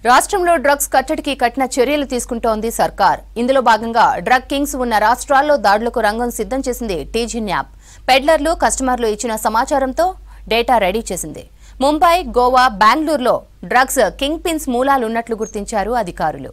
రాష్ట్రంలో డ్రగ్స్ కట్టడికి కఠిన చర్యలు తీసుకుంటోంది సర్కార్. ఇందులో భాగంగా డ్రగ్ కింగ్స్ ఉన్న రాష్ట్రాల్లో దాడులకు రంగం సిద్ధం చేసింది టీజీ న్యాబ్. పెడ్లర్లు, కస్టమర్లు ఇచ్చిన సమాచారంతో డేటా రెడీ చేసింది. ముంబై, గోవా, బెంగళూరులో డ్రగ్స్ కింగ్ పిన్స్ మూలాలున్నట్లు గుర్తించారు అధికారులు.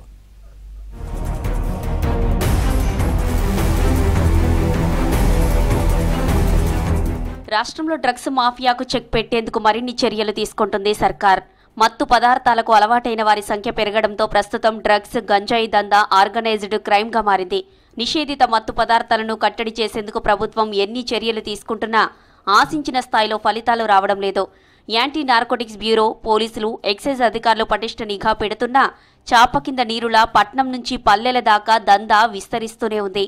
రాష్ట్రంలో డ్రగ్స్ మాఫియాకు చెక్ పెట్టేందుకు మరిన్ని చర్యలు తీసుకుంటుంది సర్కార్. మత్తు పదార్థాలకు అలవాటైన వారి సంఖ్య పెరగడంతో ప్రస్తుతం డ్రగ్స్, గంజాయి దందా ఆర్గనైజ్డ్ క్రైమ్ గా మారింది. నిషేధిత మత్తు పదార్థాలను కట్టడి చేసేందుకు ప్రభుత్వం ఎన్ని చర్యలు తీసుకుంటున్నా ఆశించిన స్థాయిలో ఫలితాలు రావడం లేదు. యాంటీ నార్కోటిక్స్ బ్యూరో, పోలీసులు, ఎక్సైజ్ అధికారులు పటిష్ట నిఘా పెడుతున్నా చాప కింద నీరులా పట్నం నుంచి పల్లెల దాకా దందా విస్తరిస్తూనే ఉంది.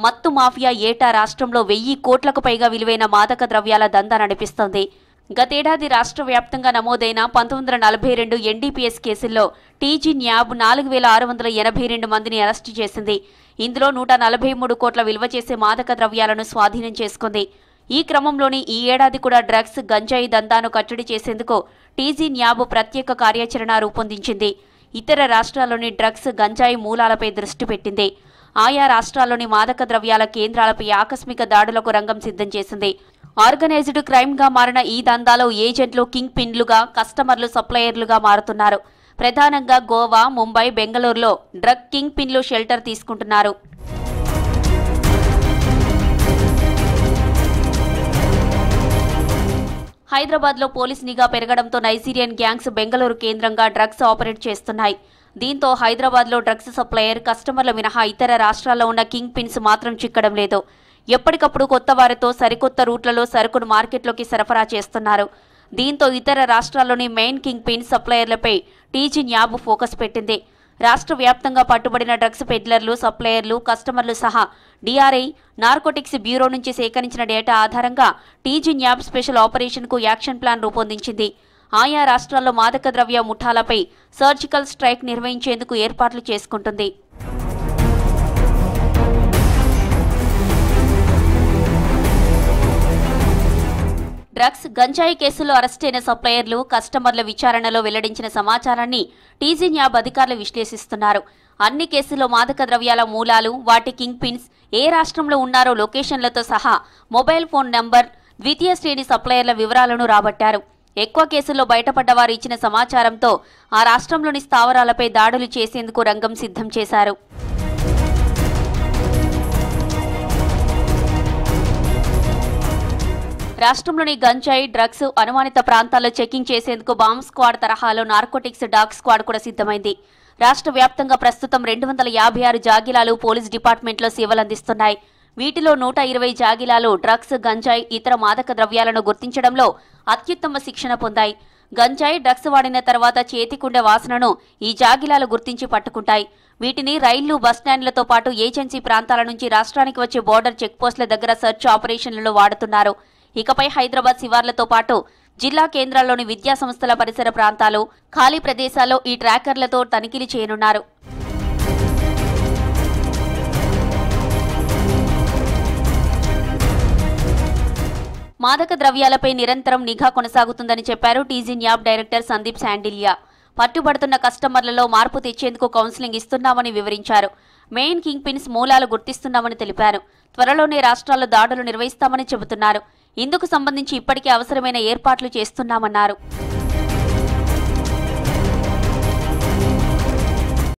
మత్తు మాఫియా ఏటా రాష్ట్రంలో 1000 కోట్లకు పైగా విలువైన మాదక ద్రవ్యాల దందా నడిపిస్తోంది. గతేడాది రాష్ట్ర వ్యాప్తంగా నమోదైన 1942 ఎన్డీపీఎస్ కేసుల్లో టీజీ న్యాబ్ 4682 మందిని అరెస్టు చేసింది. ఇందులో 143 కోట్ల విలువ చేసే మాదక ద్రవ్యాలను స్వాధీనం చేసుకుంది. ఈ క్రమంలోని ఈ ఏడాది కూడా డ్రగ్స్, గంజాయి దందాను కట్టడి చేసేందుకు టీజీ న్యాబ్ ప్రత్యేక కార్యాచరణ రూపొందించింది. ఇతర రాష్ట్రాల్లోని డ్రగ్స్, గంజాయి మూలాలపై దృష్టి పెట్టింది. ఆయా రాష్ట్రాల్లోని మాదక ద్రవ్యాల కేంద్రాలపై ఆకస్మిక దాడులకు రంగం సిద్ధం చేసింది. ఆర్గనైజ్డ్ క్రైమ్ గా మారిన ఈ దందాలో ఏజెంట్లు కింగ్ పిన్లుగా, కస్టమర్లు సప్లయర్లుగా మారుతున్నారు. ప్రధానంగా గోవా, ముంబై, బెంగళూరులో డ్రగ్ కింగ్ పిన్లు షెల్టర్ తీసుకుంటున్నారు. హైదరాబాద్లో పోలీస్ నిఘా పెరగడంతో నైజీరియన్ గ్యాంగ్స్ బెంగళూరు కేంద్రంగా డ్రగ్స్ ఆపరేట్ చేస్తున్నాయి. దీంతో హైదరాబాద్లో డ్రగ్స్ సప్లయర్, కస్టమర్ల మినహా ఇతర రాష్ట్రాల్లో ఉన్న కింగ్ పిన్స్ మాత్రం చిక్కడం లేదు. ఎప్పటికప్పుడు కొత్త వారితో సరికొత్త రూట్లలో సరుకును మార్కెట్లోకి సరఫరా చేస్తున్నారు. దీంతో ఇతర రాష్ట్రాల్లోని మెయిన్ కింగ్ పిన్ సప్లయర్లపై టీజీ న్యాబ్ ఫోకస్ పెట్టింది. రాష్ట్ర వ్యాప్తంగా పట్టుబడిన డ్రగ్స్ పెడ్లర్లు, సప్లయర్లు, కస్టమర్లు సహా డిఆర్ఐ, నార్కోటిక్స్ బ్యూరో నుంచి సేకరించిన డేటా ఆధారంగా టీజీ న్యాబ్ స్పెషల్ ఆపరేషన్కు యాక్షన్ ప్లాన్ రూపొందించింది. ఆయా రాష్ట్రాల్లో మాదక ద్రవ్య ముఠాలపై సర్జికల్ స్ట్రైక్ నిర్వహించేందుకు ఏర్పాట్లు చేసుకుంటుంది. డ్రగ్స్, గంజాయి కేసుల్లో అరెస్టైన సప్లయర్లు, కస్టమర్ల విచారణలో వెల్లడించిన సమాచారాన్ని టీజీ న్యాబ్ అధికారులు విశ్లేషిస్తున్నారు. అన్ని కేసుల్లో మాదక ద్రవ్యాల మూలాలు, వాటి కింగ్ పిన్స్ ఏ రాష్ట్రంలో ఉన్నారో లొకేషన్లతో సహా మొబైల్ ఫోన్ నంబర్, ద్వితీయ శ్రేణి సప్లయర్ల వివరాలను రాబట్టారు. ఎక్కువ కేసుల్లో బయటపడ్డ వారు ఇచ్చిన సమాచారంతో ఆ రాష్ట్రంలోని స్థావరాలపై దాడులు చేసేందుకు రంగం సిద్ధం చేశారు. రాష్ట్రంలోని గంజాయి, డ్రగ్స్, అనుమానిత ప్రాంతాల్లో చెకింగ్ చేసేందుకు బాంబ్ స్క్వాడ్ తరహాలో నార్కోటిక్స్ డాగ్ స్క్వాడ్ కూడా సిద్ధమైంది. రాష్ట్ర వ్యాప్తంగా ప్రస్తుతం 256 జాగిలాలు పోలీస్ డిపార్ట్మెంట్లో సేవలందిస్తున్నాయి. వీటిలో 120 జాగిలాలు డ్రగ్స్, గంజాయి, ఇతర మాదక ద్రవ్యాలను గుర్తించడంలో అత్యుత్తమ శిక్షణ పొందాయి. గంజాయి, డ్రగ్స్ వాడిన తర్వాత చేతికుండే వాసనను ఈ జాగిలాలు గుర్తించి పట్టుకుంటాయి. వీటిని రైళ్లు, బస్టాండ్లతో పాటు ఏజెన్సీ ప్రాంతాల నుంచి రాష్ట్రానికి వచ్చే బోర్డర్ చెక్పోస్టుల దగ్గర సెర్చ్ ఆపరేషన్లలో వాడుతున్నారు. ఇకపై హైదరాబాద్ శివార్లతో పాటు జిల్లా కేంద్రాల్లోని విద్యా సంస్థల పరిసర ప్రాంతాలు, ఖాళీ ప్రదేశాల్లో ఈ ట్రాకర్లతో తనిఖీలు చేయనున్నారు. మాదక ద్రవ్యాలపై నిరంతరం నిఘా కొనసాగుతుందని చెప్పారు TG NAB director Sandeep Shandilya. పట్టుబడుతున్న కస్టమర్లలో మార్పు తెచ్చేందుకు కౌన్సిలింగ్ ఇస్తున్నామని వివరించారు. మెయిన్ కింగ్ పిన్స్ మూలాలు గుర్తిస్తున్నామని తెలిపారు. త్వరలోనే రాష్ట్రాల్లో దాడులు నిర్వహిస్తామని చెబుతున్నారు. ఇందుకు సంబంధించి ఇప్పటికే అవసరమైన ఏర్పాట్లు చేస్తున్నామన్నారు.